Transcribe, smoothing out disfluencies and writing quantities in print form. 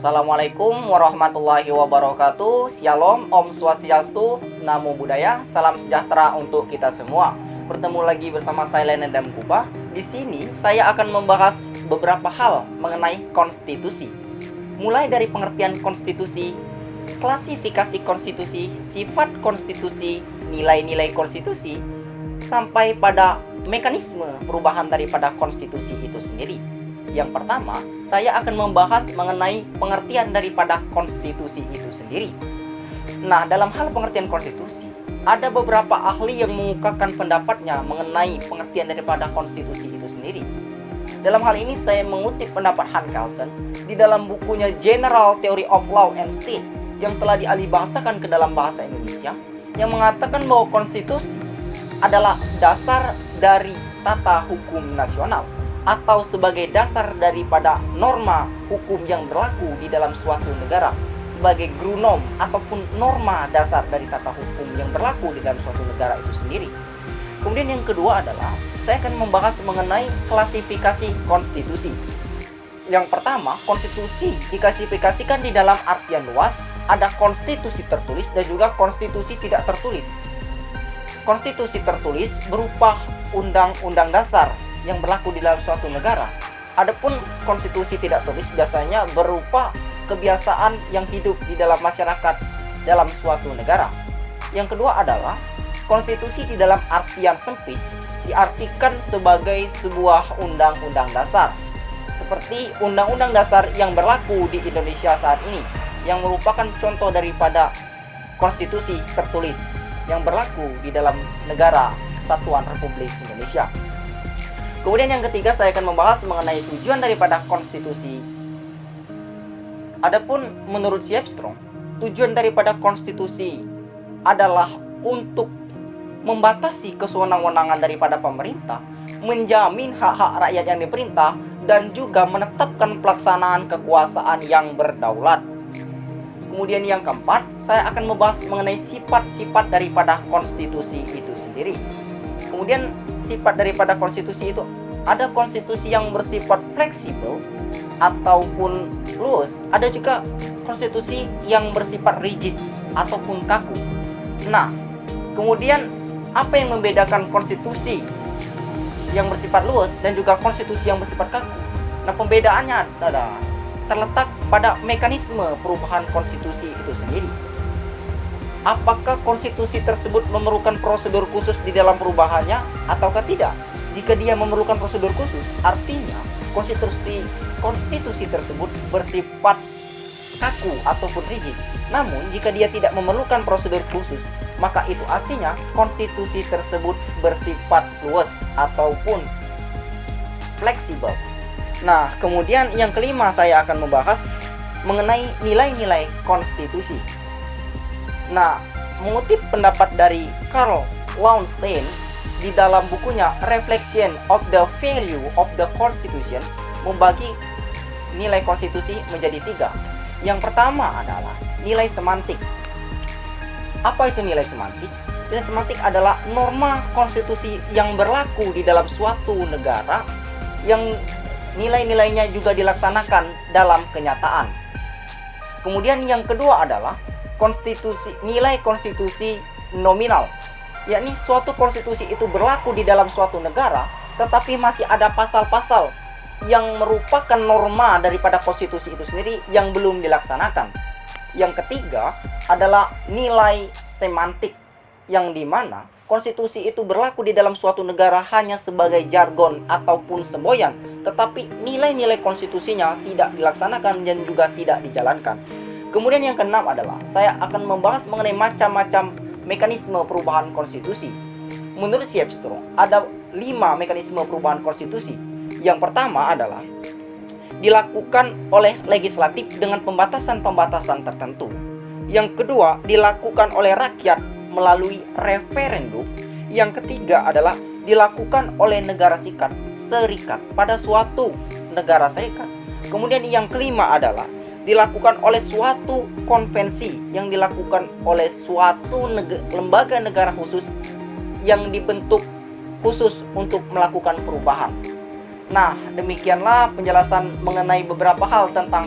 Assalamualaikum warahmatullahi wabarakatuh. Shalom, Om Swastiastu, Namo Buddhaya, salam sejahtera untuk kita semua. Bertemu lagi bersama saya Lenendam Kupa. Di sini saya akan membahas beberapa hal mengenai konstitusi. Mulai dari pengertian konstitusi, klasifikasi konstitusi, sifat konstitusi, nilai-nilai konstitusi, sampai pada mekanisme perubahan daripada konstitusi itu sendiri. Yang pertama, saya akan membahas mengenai pengertian daripada konstitusi itu sendiri. Nah, dalam hal pengertian konstitusi, ada beberapa ahli yang mengungkapkan pendapatnya mengenai pengertian daripada konstitusi itu sendiri. Dalam hal ini, saya mengutip pendapat Hans Kelsen di dalam bukunya General Theory of Law and State yang telah dialihbahasakan ke dalam bahasa Indonesia, yang mengatakan bahwa konstitusi adalah dasar dari tata hukum nasional atau sebagai dasar daripada norma hukum yang berlaku di dalam suatu negara, sebagai grunom ataupun norma dasar dari tata hukum yang berlaku di dalam suatu negara itu sendiri. Kemudian yang kedua adalah saya akan membahas mengenai klasifikasi konstitusi. Yang pertama, konstitusi diklasifikasikan di dalam artian luas, ada konstitusi tertulis dan juga konstitusi tidak tertulis. Konstitusi tertulis berupa undang-undang dasar yang berlaku di dalam suatu negara. Adapun konstitusi tidak tertulis biasanya berupa kebiasaan yang hidup di dalam masyarakat dalam suatu negara. Yang kedua adalah konstitusi di dalam artian sempit diartikan sebagai sebuah undang-undang dasar, seperti undang-undang dasar yang berlaku di Indonesia saat ini, yang merupakan contoh daripada konstitusi tertulis yang berlaku di dalam negara Kesatuan Republik Indonesia. Kemudian yang ketiga, saya akan membahas mengenai tujuan daripada konstitusi. Adapun menurut Siepstrong, tujuan daripada konstitusi adalah untuk membatasi kewenangan daripada pemerintah, menjamin hak-hak rakyat yang diperintah, dan juga menetapkan pelaksanaan kekuasaan yang berdaulat. Kemudian yang keempat, saya akan membahas mengenai sifat-sifat daripada konstitusi itu sendiri. Kemudian sifat daripada konstitusi itu, ada konstitusi yang bersifat fleksibel ataupun luas, ada juga konstitusi yang bersifat rigid ataupun kaku. Nah, kemudian apa yang membedakan konstitusi yang bersifat luas dan juga konstitusi yang bersifat kaku? Nah, pembedaannya adalah terletak pada mekanisme perubahan konstitusi itu sendiri. Apakah konstitusi tersebut memerlukan prosedur khusus di dalam perubahannya ataukah tidak? Jika dia memerlukan prosedur khusus, artinya konstitusi tersebut bersifat kaku ataupun rigid. Namun, jika dia tidak memerlukan prosedur khusus, maka itu artinya konstitusi tersebut bersifat luas ataupun fleksibel. Nah, kemudian yang kelima, saya akan membahas mengenai nilai-nilai konstitusi. Nah, mengutip pendapat dari Karl Lowenstein di dalam bukunya Reflection of the Value of the Constitution, membagi nilai konstitusi menjadi tiga. Yang pertama adalah nilai semantik. Apa itu nilai semantik? Nilai semantik adalah norma konstitusi yang berlaku di dalam suatu negara yang nilai-nilainya juga dilaksanakan dalam kenyataan. Kemudian yang kedua adalah nilai konstitusi nominal, yakni suatu konstitusi itu berlaku di dalam suatu negara, tetapi masih ada pasal-pasal yang merupakan norma daripada konstitusi itu sendiri yang belum dilaksanakan. Yang ketiga adalah nilai semantik, yang dimana konstitusi itu berlaku di dalam suatu negara hanya sebagai jargon ataupun semboyan, tetapi nilai-nilai konstitusinya tidak dilaksanakan dan juga tidak dijalankan. Kemudian yang keenam adalah saya akan membahas mengenai macam-macam mekanisme perubahan konstitusi. Menurut Siepstrong, ada 5 mekanisme perubahan konstitusi. Yang pertama adalah dilakukan oleh legislatif dengan pembatasan-pembatasan tertentu. Yang kedua, dilakukan oleh rakyat melalui referendum. Yang ketiga adalah dilakukan oleh negara serikat pada suatu negara serikat. Kemudian yang kelima adalah dilakukan oleh suatu konvensi yang dilakukan oleh suatu lembaga negara khusus yang dibentuk khusus untuk melakukan perubahan. Nah, demikianlah penjelasan mengenai beberapa hal tentang